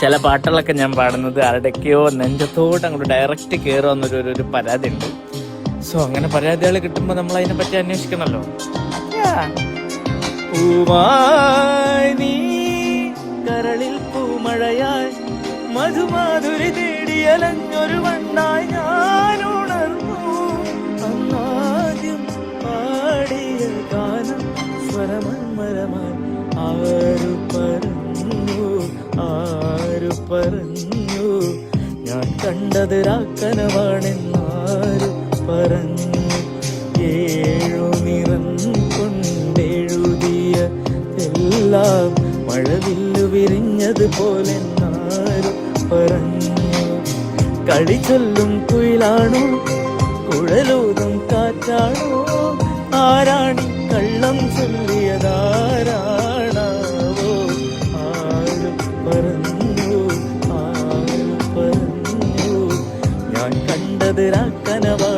ചില പാട്ടുകളൊക്കെ ഞാൻ പാടുന്നത് ആരുടെയൊക്കെയോ നെഞ്ചത്തോട്ട് അങ്ങോട്ട് ഡയറക്റ്റ് കയറുമെന്നൊരു പരാതി ഉണ്ട്. സോ അങ്ങനെ പരാതികൾ കിട്ടുമ്പോൾ നമ്മൾ അതിനെ പറ്റി അന്വേഷിക്കണമല്ലോ. പൂവായി നീ കരളിൽ പൂമഴയായി മധുമാധുരി തേടിയലഞ്ഞൊരു വണ്ടായി ഞാൻ ഉണർന്നു. അന്നാദ്യം പാടിയ ഗാനം സ്വരമന്മരമായി ആരു പറഞ്ഞു ഞാൻ കണ്ടത് രാക്കനവാണെന്നാരു പറഞ്ഞു. ഏഴു നിറം കൊണ്ടെഴുതിയ എല്ലാം മഴവില്ലു വിരിഞ്ഞതുപോലെ ആരു പറഞ്ഞു. കളി ചൊല്ലും കുയിലാണോ കുഴലൂതും കാറ്റാണോ ആരാണി കള്ളം ചൊല്ലിയതാരാണാവോ. ആരു പറഞ്ഞു ഞാൻ കണ്ടത് രാക്കനവാ